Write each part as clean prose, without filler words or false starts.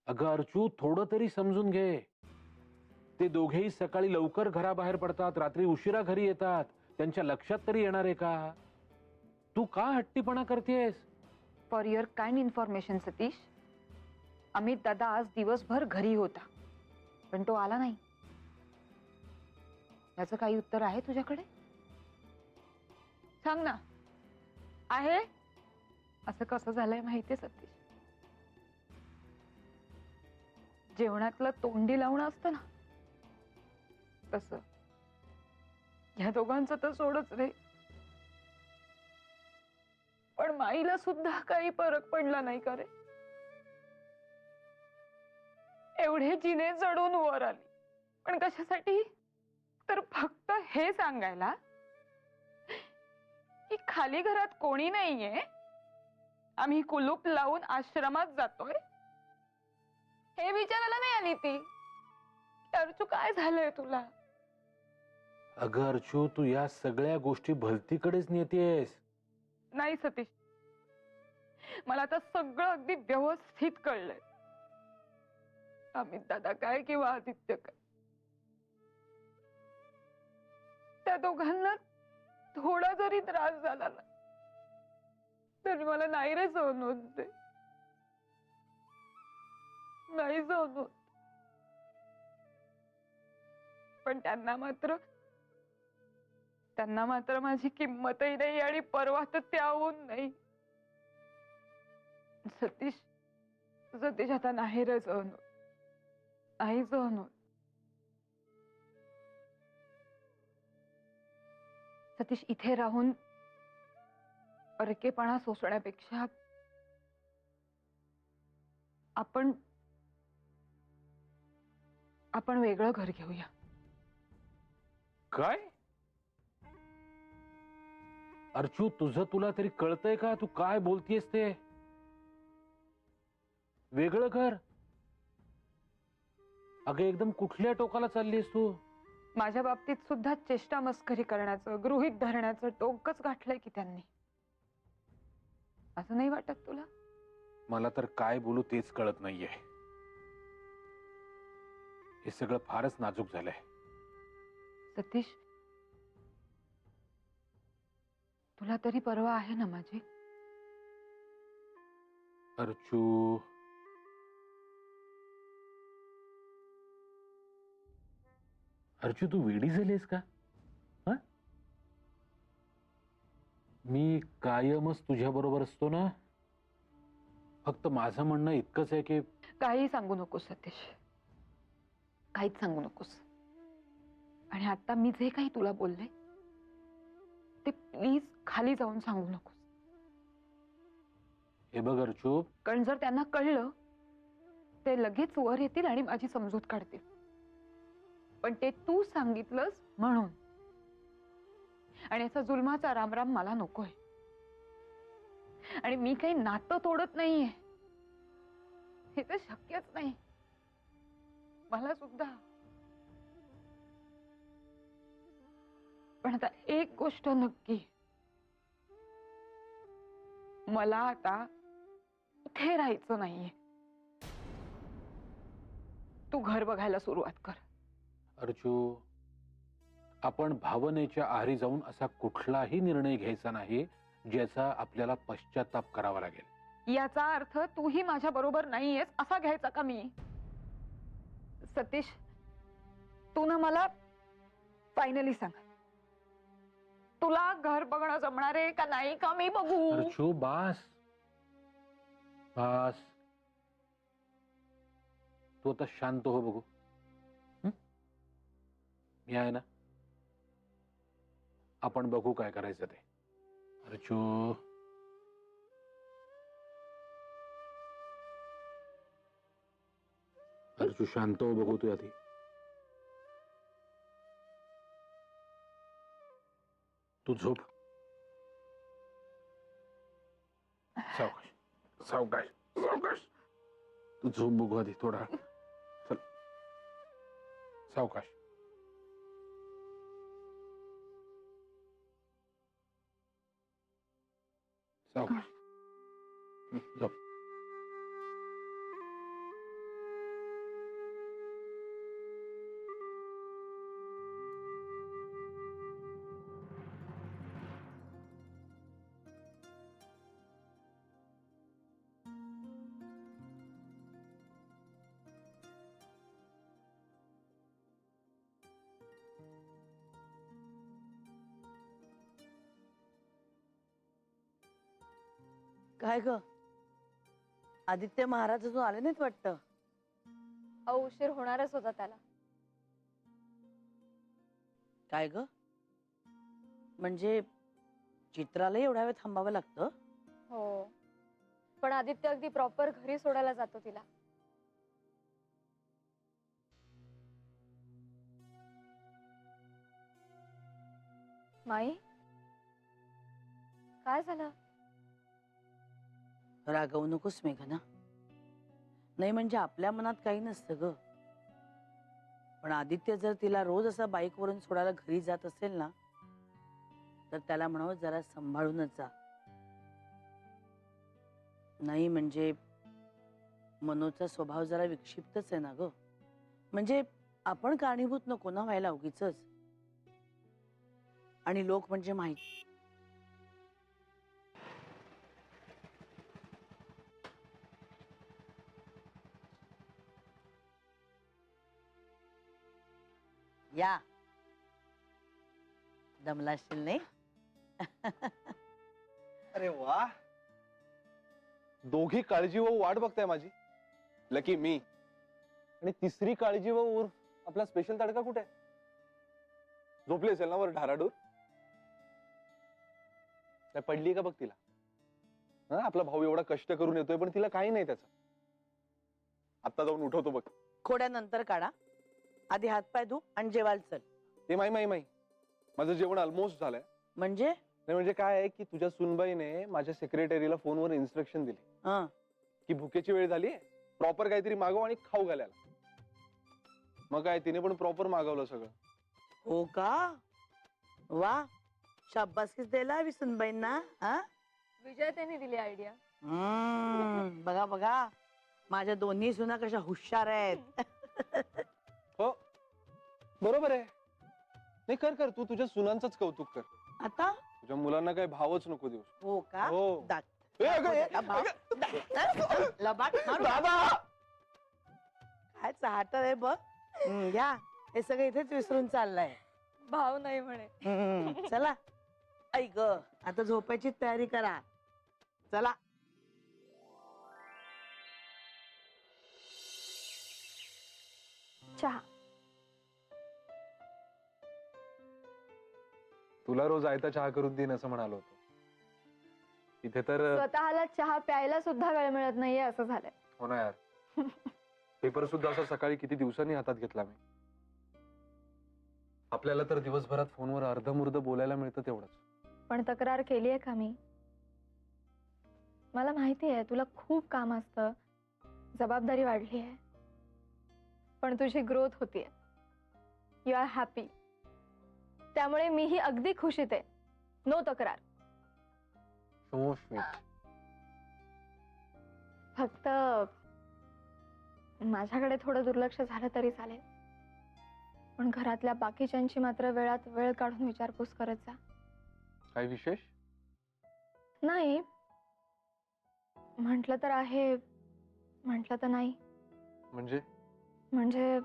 अगं अर्चू, थोडं तरी समजून घे. ते दोघेही सकाळी लवकर घराबाहेर पडतात, रात्री उशिरा घरी येतात. त्यांच्या लक्षात तरी येणार आहे का? तू का हट्टीपणा करतेस? For your kind information Satish, Amit दादा आज दिवसभर घरी होता, पण तो आला नाही. याचं काही उत्तर आहे तुझ्याकडे? सांग ना. आहे? असं कसं झालंय माहितीये सतीश? जेवणातलं तोंडी लावणं असतं ना, तसं. या दोघांचं तर सोडच रे, पण माईला सुद्धा काही फरक पडला नाही का रे? एवढे जिने चढून वर आली, पण कशासाठी? तर फक्त हे सांगायला की खाली घरात कोणी नाहीये, आम्ही कुलूप लावून आश्रमात जातोय, हे विचारायला नाही आली ती. अर्चू, काय झालंय तुला? अगं अर्चू, तू या सगळ्या गोष्टी भलतीकडेच नेतेस. नाही सतीश, मला आता सगळं अगदी व्यवस्थित कळलंय. अमित दादा काय किंवा आदित्य काय, त्या दोघांना थोडा जरी त्रास झाला ना, तरी मला नाही रे सहन होत ते. नाही सहन होत. पण त्यांना मात्र माझी किंमतही नाही आणि परवा तर त्याहून नाही. सतीश, आता नाही रे सहन होत. नाही सहन होत. सतीश, इथे राहून परकेपणा सोसण्यापेक्षा आपण वेगळं घर घेऊया. काय? अर्चू, तुझं तुला तरी कळतंय का? तू काय बोलतेस ते? वेगळं घर? अगं, एकदम कुठल्या टोकाला चाललीस तू? माझ्या बाबतीत सुद्धा चेष्टा मस्करी करण्याचं, गृहीत धरण्याचं टोकच गाठलंय की त्यांनी. असं नाही वाटत तुला? मला तर काय बोलू तेच कळत नाहीये. हे सगळं फारच नाजूक झालंय. सतीश, तुला तरी परवा आहे ना माझी? अर्चू, अर्चू, तू वेडी झालीस का? हा? मी कायमच तुझ्या बरोबर असतो ना. फक्त माझं म्हणणं इतकंच आहे की काही सांगू नकोस सतीश, काहीच सांगू नकोस. आणि आता मी जे काही तुला बोलले ते प्लीज खाली जाऊन सांगू नकोस. हे बघ अर्चू, कारण जर त्यांना कळलं ते लगेच वर येतील आणि माझी समजूत काढतील. पण ते तू सांगितलंस म्हणून, आणि याचा जुलमाचा रामराम मला नकोय. आणि मी काही नातं तोडत नाहीये, हे तर शक्यच नाही मला सुद्धा. पण आता एक गोष्ट नक्की, मला आता इथे राहायचं नाहीये. तू घर बघायला सुरुवात कर. अर्चू, आपण भावनेच्या आहारी जाऊन असा कुठलाही निर्णय घ्यायचा नाही ज्याचा आपल्याला पश्चाताप करावा लागेल. याचा अर्थ तूही माझ्या बरोबर नाहीयेस असा घ्यायचा का मी? सतीश, तू ना मला फायनली सांग, तुला घर बघणं जमणार आहे का नाही, का मी बघू? अर्चू, बास बास. तू आता शांत हो बघू. मी आहे ना, आपण बघू काय करायचं ते. अर्चू, अर्चू, शांत हो बघू. तू आधी तू झोप. सावकाश सावकाश सावकाश. तू झोप बघू आधी थोडा. चल, सावकाश. सावकाश. झोप. काय ग, आदित्य महाराज अजून आले नाहीत वाटतं. उशीर होणारच होता त्याला. काय ग, म्हणजे चित्राला एवढ्या वेळ थांबावं लागतं. हो, पण आदित्य अगदी प्रॉपर घरी सोडायला जातो तिला. माई, काय झालं? रागवू नकोस मेघना. नाही म्हणजे आपल्या मनात काही नसतं ग, पण आदित्य जर तिला रोज असा बाईक वरून सोडायला घरी जात असेल ना, तर त्याला म्हणावं जरा सांभाळूनच जा. नाही म्हणजे मनोचा स्वभाव जरा विक्षिप्तच आहे ना ग. म्हणजे आपण कारणीभूत नको ना व्हायला उगीच. आणि लोक म्हणजे माहिती. या दमलाशील नाही. अरे वा, दोघी काळजी व वाट बघताय माझी. लकी मी. आणि तिसरी काळजी व उर्फ आपला स्पेशल तडका कुठे आहे? झोपली असेल ना वर ढाराडूर. काय पडली का बघ तिला. आपला भाऊ एवढा कष्ट करून येतोय पण तिला काही नाही त्याचं. आता जाऊन उठवतो बघ. खोड्यानंतर काढा, आधी हातपाय धु आणि जेवायला चल. ते माई माझं जेवण ऑलमोस्ट झालंय. म्हणजे नाही म्हणजे काय आहे की तुझ्या सुनबाईने माझ्या सेक्रेटरीला फोनवर इन्स्ट्रक्शन दिली हं, की भुकेची वेळ झाली, प्रॉपर काहीतरी मागव आणि खाऊ घालायला. मग काय तिने पण प्रॉपर मागवलं सगळं. हो का, वा, शाबासकीच द्यायला हवी सुनबाईंना. हा, विजय त्यांनी दिली आयडिया. बघा बघा, माझ्या दोन्ही सुना कशा हुशार आहेत. हो बरोबर आहे. नाही कर तू तुझ्या सुनांचंच कौतुक कर. आता तुझ्या मुलांना काही भावच नको देऊस. हो का, हो. दात ए, अगं, लबाड मारू. दादा काय चाहत आहे बघ. घ्या, हे सगळं इथेच विसरून चाललंय. भाव नाही म्हणे. चला ऐक, आता झोपायची तयारी करा. चला. चहा. तुला रोज आयता चहा करून देईन असं म्हणालो होतो. इथे तर स्वतःला चहा प्यायला सुद्धा वेळ मिळत नाहीये असं झालंय. हो ना यार. पेपर सुद्धा असं सकाळी किती दिवसांनी हातात घेतला मी. आपल्याला तर दिवसभरात फोनवर अर्धमुर्ध बोलायला मिळतं तेवढंच. पण तक्रार केली आहे का मी? मला माहिती आहे तुला खूप काम असतं, जबाबदारी वाढली आहे, पण तुझी ग्रोथ होतीये. You are happy. त्यामुळे मीही अगदी खुशीत आहे. नो तक्रार. So sweet. फक्त माझ्याकडे थोडं दुर्लक्ष झालं तरी चालेल, पण घरातल्या बाकीच्यांची मात्र वेळात वेळ काढून विचारपूस करत जा. काही विशेष नाही, म्हटलं तर आहे, म्हटलं तर नाही. म्हणजे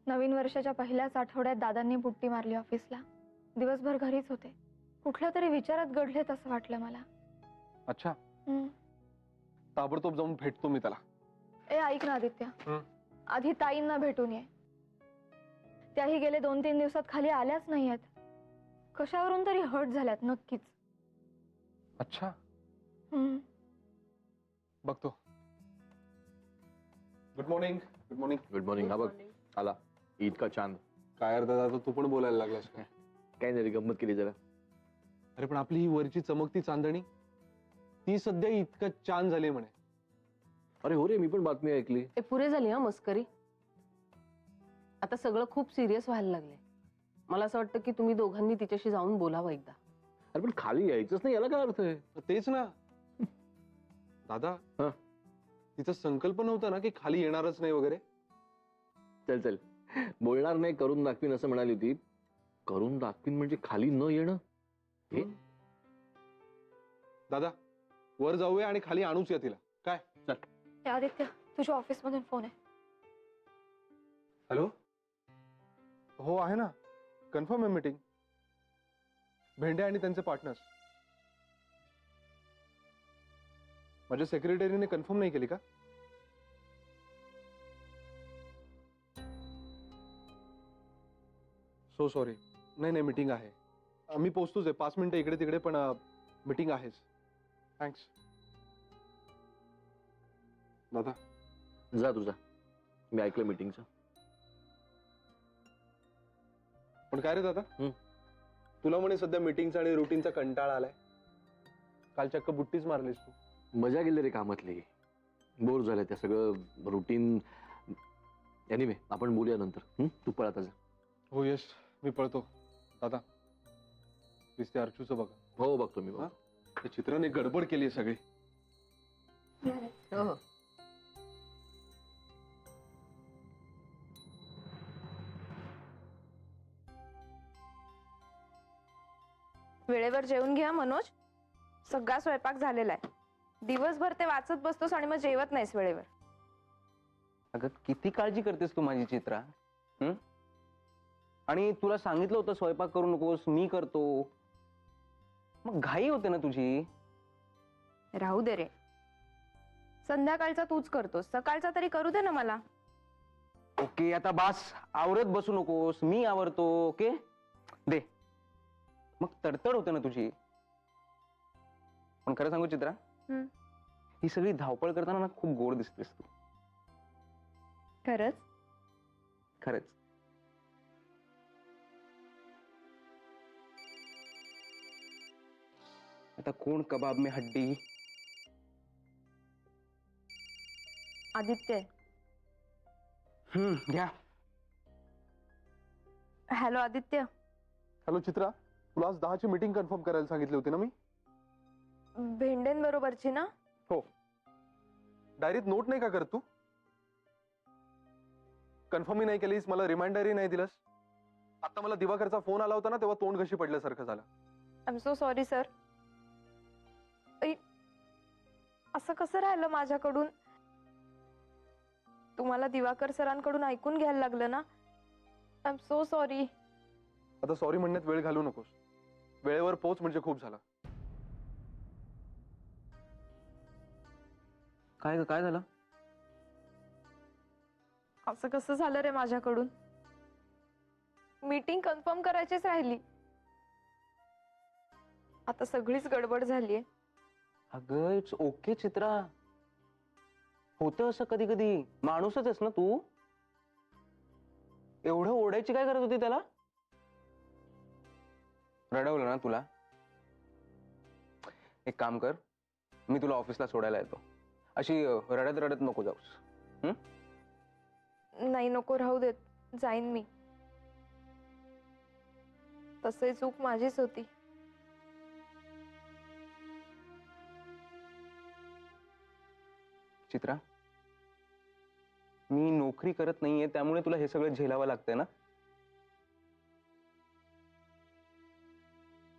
नवीन वर्षाच्या पहिल्याच आठवड्यात दादांनी बुट्टी मारली ऑफिसला. दिवसभर घरीच होते. कुठल्या तरी विचारात गडलेत असं वाटलं मला. अच्छा. ताबडतोब जाऊन भेटतो मी त्याला. ए ऐक ना आदित्य, आधी ताईंना भेटून ये. त्याही गेले 2-3 दिवसात खाली आल्याच नाहीयेत. कशावरून तरी हर्ट झाल्यात नक्कीच. अच्छा, बघतो. Good morning. Good morning. Good morning. हा बघ आला ईद का चांद. काय अर्धा दादा तू पण बोलायला लागलास काय? काय नाही रे, गंमत केली जरा. अरे पण आपली ही वरची चमकती चांदणी ती सध्या इतकं छान झाली म्हणे. अरे हो रे, मी पण बातमी ऐकली. ए पुरे झाली हा मस्करी. आता सगळं खूप सिरियस व्हायला लागले. मला असं वाटतं की तुम्ही दोघांनी तिच्याशी जाऊन बोलावं एकदा. अरे पण खाली यायचंच नाही, याला काय अर्थ आहे? तेच ना दादा. हा? तिचा संकल्प नव्हता ना की खाली येणारच नाही वगैरे. चल चल, बोलणार नाही, करून दाखवीन असं म्हणाली होती. करून दाखवीन म्हणजे खाली न येणं हे? दादा वर जाऊया आणि खाली आणूच या तिला. काय? ए आदित्य, तुझ्या ऑफिस मधून फोन आहे. हॅलो. हो आहे ना, कन्फर्म आहे मीटिंग. भेंडे आणि त्यांचे पार्टनर्स. माझ्या सेक्रेटरीने कन्फर्म नाही केली का? So sorry. नाही नाही, मीटिंग आहे. मी पोहोचतोच आहे, 5 मिनिटं इकडे तिकडे, पण मीटिंग आहेच. थँक्स दादा. जा तुझा, मी ऐकलं मीटिंगचं. पण काय रे दादा, तुला म्हणे सध्या मीटिंगचा आणि रुटीनचा कंटाळा आलाय. काल चक्क बुट्टीच मारलीस तू. मजा गेली रे कामातली, बोर झालं त्या सगळं रुटीन. एनिवे आपण बोलूया नंतर. तू पळ आता जा. हो यश, मी पळतो. दादा प्लीज ते अर्चूचं बघा. हो बघतो मी. हा? त्या चित्राने गडबड केली आहे सगळी. हो. वेळेवर जेवून घ्या मनोज. सगळा स्वयंपाक झालेला आहे. दिवसभर ते वाचत बसतोस आणि मग जेवत नाहीस वेळेवर. अगं किती काळजी करतेस तू माझी चित्रा. आणि तुला सांगितलं होतं स्वयंपाक करू नकोस, मी करतो. मग घाई होते ना तुझी. राहू दे रे, संध्याकाळचा तूच करतोस, सकाळचा तरी करू दे ना मला. ओके आता बास, आवरत बसू नकोस, मी आवरतो. ओके दे. मग तडतड होते ना तुझी. पण खरं सांगू चित्रा, ही सगळी धावपळ करताना ना खूप गोड दिसतेस तू. खरंच? खरंच. आता कोण कबाब में हड्डी. आदित्य. घ्या. हॅलो आदित्य. हॅलो चित्रा, तुला आज 10ची मीटिंग कन्फर्म करायला सांगितली होती ना मी. भेंडेंबरोबरची ना? हो. डायरीत नोट नाही का करत तू? कन्फर्मही नाही केलीस, मला रिमाइंडरही नाही दिलंस. आता मला दिवाकरचा फोन आला होता ना, तेव्हा तोंड घशी पडल्यासारखं झालं. I am so sorry sir. असं कसं राहिलं माझ्याकडून? तुम्हाला दिवाकर सरांकडून ऐकून घ्यायला लागलं ना. I am so sorry. आता सॉरी म्हणण्यात वेळ घालू नकोस. वेळेवर पोच म्हणजे खूप झालं. काय झालं? असं कसं झालं रे माझ्याकडून? मीटिंग कन्फर्म करायचीच राहिली. आता सगळीच गडबड झालीये. अगं इट्स ओके चित्रा. होतं असं कधी कधी. माणूसच आहेस ना तू. एवढं ओढायची काय गरज होती त्याला? रडवलं ना तुला? एक काम कर, मी तुला ऑफिसला सोडायला येतो. अशी रडत रडत नको जाऊस. नाही नको, राहू देत, जाईन मी. तसे चूक माझीच होती. चित्रा, मी नोकरी करत नाहीये त्यामुळे तुला हे सगळं झेलावं लागतंय ना.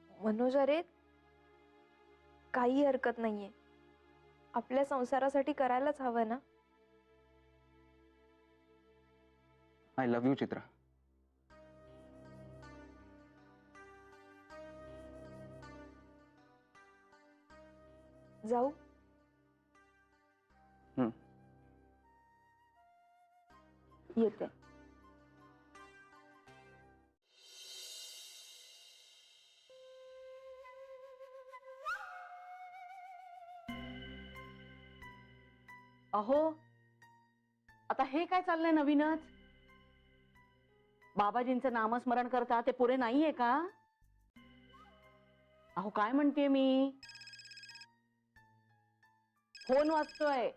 मनोज अरे, काही हरकत नाहीये. आपल्या संसारासाठी करायलाच हवं ना. आय लव्ह यू चित्रा. जाऊ? येते. अहो, आता हे काय चाललंय नवीनच? बाबाजींचं नामस्मरण करता ते पुरे नाहीये का? अहो काय म्हणते मी? फोन वाजतोय.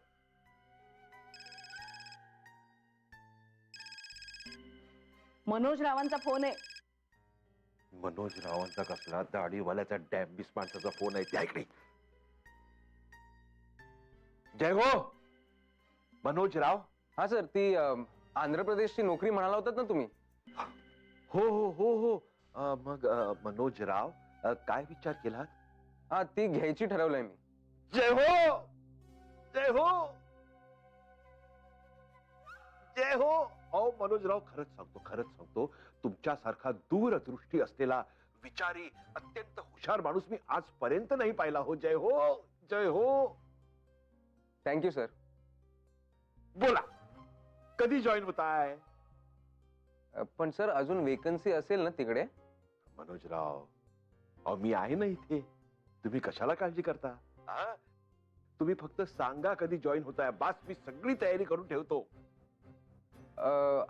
मनोज रावांचा फोन आहे. मनोज रावांचा कसला? दाढीवाल्याचा डॅम्बिस माणसाचा फोन आहे. ते ऐक नाही. जय हो मनोज राव. हा सर, ती आंध्र प्रदेशची नोकरी म्हणाला होतात ना तुम्ही? हो हो हो हो. मग मनोज राव, काय विचार केला? हा, ती घ्यायची ठरवलंय मी. जय हो, जय हो, जय हो. अहो मनोजराव, खरंच सांगतो, तुमच्यासारखा दूरदृष्टी असलेला, विचारी, अत्यंत हुशार माणूस मी आजपर्यंत नाही पाहिला हो. जय हो, जय हो. Thank you sir. बोला कधी जॉईन होताय? पण सर अजून वेकन्सी असेल ना तिकडे? मनोजराव, अहो मी आहे ना इथे. तुम्ही कशाला काळजी करता? हा? तुम्ही फक्त सांगा कधी जॉईन होताय, बास मी सगळी तयारी करून ठेवतो.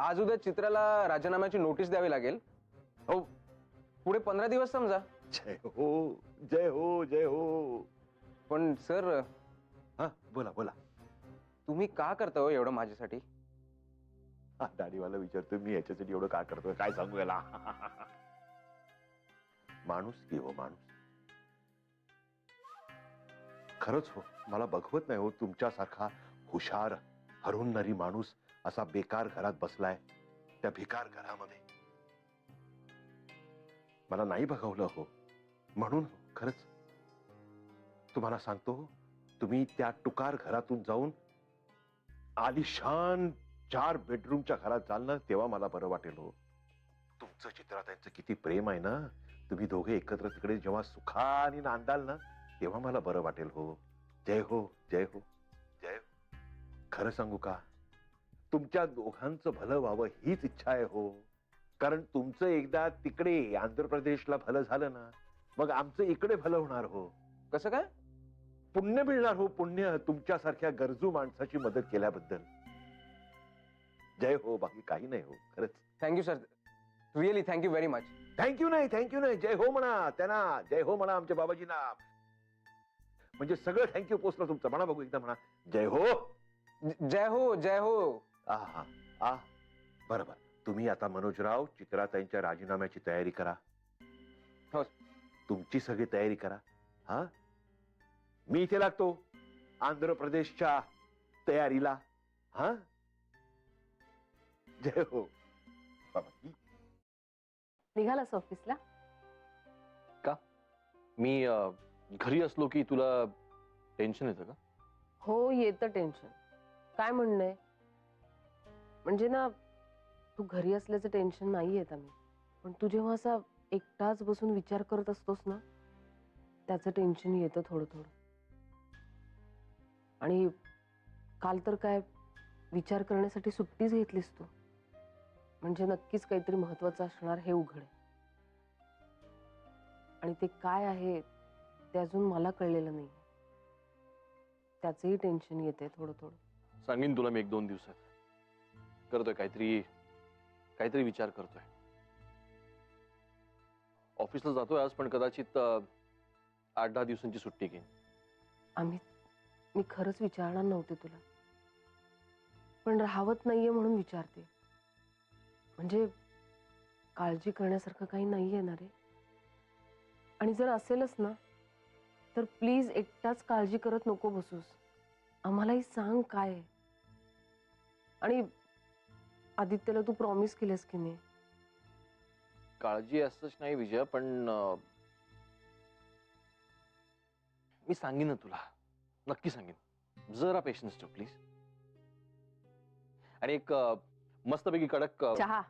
आज उद्या चित्राला राजीनाम्याची नोटीस द्यावी लागेल. हो, पुढे 15 दिवस समजा. जय हो जय हो जय हो. पण सर, हा बोला बोला. तुम्ही का करता हो एवढं माझ्यासाठी? हा, दाढीवाला विचारतोय मी याच्यासाठी एवढं का करतोय, काय सांगू याला. माणूस की हो माणूस. खरंच हो, मला बघवत नाही हो तुमच्यासारखा हुशार हरहुन्नरी माणूस असा बेकार घरात बसलाय त्या भिकार घरामध्ये. मला नाही बघवलं हो, म्हणून हो, खरंच तुम्हाला सांगतो, तुम्ही त्या टुकार घरातून जाऊन आलिशान 4 बेडरूमच्या घरात जाल ना, तेव्हा मला बरं वाटेल हो. तुमचं चित्राताईंचं किती प्रेम आहे ना, तुम्ही दोघे एकत्र तिकडे जेव्हा सुखाने नांदाल ना, तेव्हा मला बरं वाटेल हो. जय हो जय हो जय हो. खरं सांगू का, तुमच्या दोघांचं भलं व्हावं हीच इच्छा आहे हो. कारण तुमचं एकदा तिकडे आंध्र प्रदेशला भलं झालं ना, मग आमचं इकडे भलं होणार हो. कसं काय? पुण्य मिळणार हो, पुण्य, तुमच्यासारख्या गरजू माणसाची मदत केल्याबद्दल. जय हो, बाकी काही नाही हो. खरंच thank you sir, really thank you very much. Thank you नाही, थँक्यू नाही, जय हो म्हणा त्यांना, जय हो म्हणा आमच्या बाबाजींना. म्हणजे सगळं थँक्यू पोचलं तुमचं. म्हणा बघू एकदा, म्हणा जय हो. जय हो जय हो. आहा आ बरोबर. तुम्ही आता मनोजराव चित्राताईंच्या राजीनाम्याची तयारी करा. हो. तुमची सगळी तयारी करा. हा, मी इथे लागतो आंध्र प्रदेशच्या तयारीला. हा, जय हो बाबा. निघालास ऑफिसला? मी घरी असलो की तुला टेन्शन येतं का? हो, येतं टेन्शन. काय म्हणणं? म्हणजे ना, तू घरी असल्याचं टेन्शन नाही येत आम्ही, पण तू जेव्हा असा एकटाच बसून विचार करत असतोस ना, त्याचं टेन्शन येतं थोडं थोडं. आणि काल तर काय विचार करण्यासाठी सुट्टीच घेतलीस तू, म्हणजे नक्कीच काहीतरी महत्वाचं असणार हे उघड आहे. आणि ते काय आहे ते अजून मला कळलेलं नाही. त्याचंही टेन्शन येते थोडं थोडं. सांगेन तुला मी 1-2 दिवसात. करतोय काहीतरी विचार करतोय. ऑफिसला जातोय आज, पण कदाचित 8-10 दिवसांची सुट्टी घेईन. मी खरंच विचारणार नव्हते तुला, पण राहवत नाहीये म्हणून विचारते. म्हणजे काळजी करण्यासारखं काही नाहीये ना रे. आणि जर असेलच ना, तर प्लीज एकटाच काळजी करत नको बसूस. आम्हालाही सांग काय आहे. आणि आदित्यला तू प्रॉमिस केलंस की नाही? काळजी असंच नाही विजय, पण मी सांगेन ना तुला, नक्की सांगेन. जरा पेशन्स ठेव प्लीज. आणि एक मस्तपैकी कडक चहा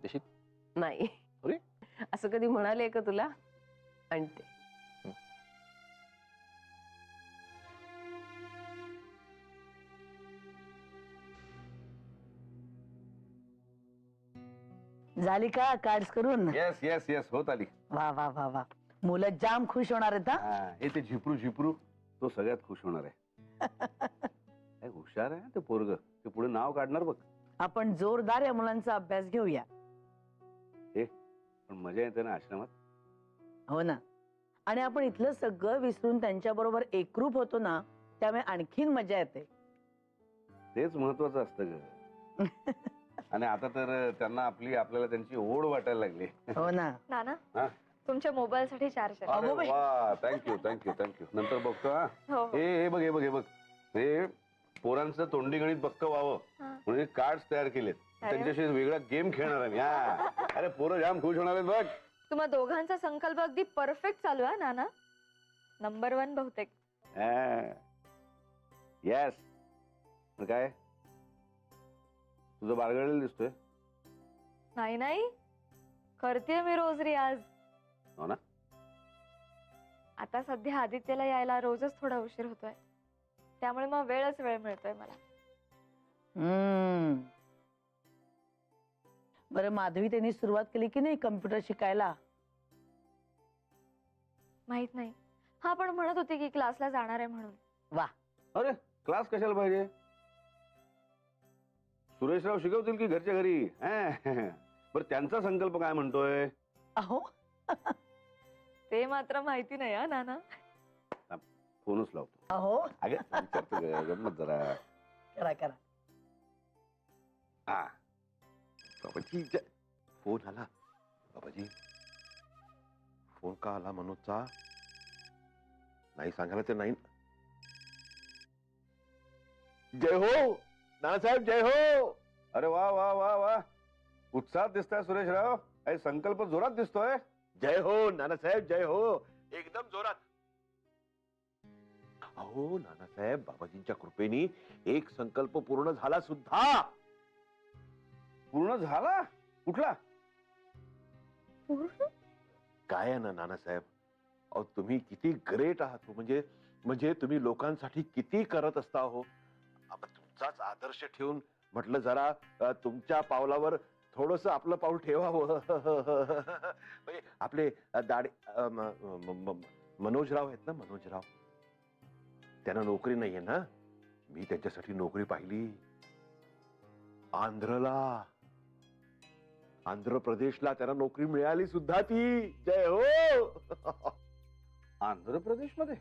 देशील? नाही. अरे? असं कधी म्हणाले का तुला? आणते. झाली का कार्ड्स करून? येस येस येस, होत आली. वा वा वा वा, मुलं जाम खुश होणार आहेत. हा, हे ते झिपरू तो सगळ्यात खुश होणार आहे. काय हुशार आहे ते पोरग, ते पुढे नाव काढणार बघ. आपण जोरदार या मुलांचा अभ्यास घेऊया. पण मजा येते ना आश्रमात. हो ना. आणि आपण इथलं सगळं विसरून त्यांच्या बरोबर एकरूप होतो ना, त्यामुळे आणखीन मजा येते. तेच महत्वाचं असतं ग. आणि आता तर त्यांना आपल्याला त्यांची ओढ वाटायला लागली. हो ना. नाना, हा? तुमच्या मोबाईल साठी चार्जर. अरे वा, थँक्यू थँक्यू थँक्यू. नंतर बघतो. हा, हो. हे बघ हे बघ हे बघ, हे पोरांचं तोंडी गणित बक्क व्हावं म्हणून कार्ड्स तयार केलेत. त्यांच्याशी वेगळा गेम खेळणार आहे. हा, अरे पोरं जाम खुश होणार आहेत बघ. तुम्हा दोघांचा संकल्प अगदी परफेक्ट चालू आहे नाना. नंबर 1 बहुतेक. येस. काय तुझं बारगळलेलं दिसतोय? नाही, करते मी रोज रियाज. हो ना. आता सध्या आदित्यला यायला रोजच थोडा उशीर होतोय. त्यामुळे मग वेळच वेळ मिळतोय मला. बरं माधवी त्यांनी सुरुवात केली की नाही कम्प्युटर शिकायला? माहित नाही. हा पण म्हणत होती की क्लासला जाणार आहे म्हणून. अरे क्लास कशाला पाहिजे? सुरेशराव शिकवतील की घरच्या घरी? बरं त्यांचा संकल्प काय म्हणतोय? अहो ते मात्र माहिती नाही हा नाना. फोनच लावतो. अहो अगं विचारतो ग, गंमत जरा. करा करा. हा बाबाजी फोन आला. बाबाजी फोन का आला मनोजचा? नाही सांगायला तर नाही. जय हो नानासाहेब, जय हो. अरे वा वा वा वा, उत्साहात दिसताय सुरेशराव. काही संकल्प जोरात दिसतोय. जय हो नानासाहेब, जय हो. एकदम जोरात. अहो नानासाहेब, बाबाजींच्या कृपेने एक संकल्प पूर्ण झाला सुद्धा. पूर्ण झाला? कुठला? काय आहे ना नानासाहेब, अहो तुम्ही किती ग्रेट आहात हो. म्हणजे तुम्ही लोकांसाठी किती करत असता हो. तुमचाच आदर्श ठेवून म्हटलं जरा तुमच्या पावलावर थोडस आपलं पाऊल ठेवावं. म्हणजे आपले दाढे मनोजराव आहेत ना, मनोजराव, त्यांना नोकरी नाहीये ना. मी त्यांच्यासाठी नोकरी पाहिली. आंध्र प्रदेशला त्यांना नोकरी मिळाली सुद्धा ती. जय हो. आंध्र प्रदेश मध्ये?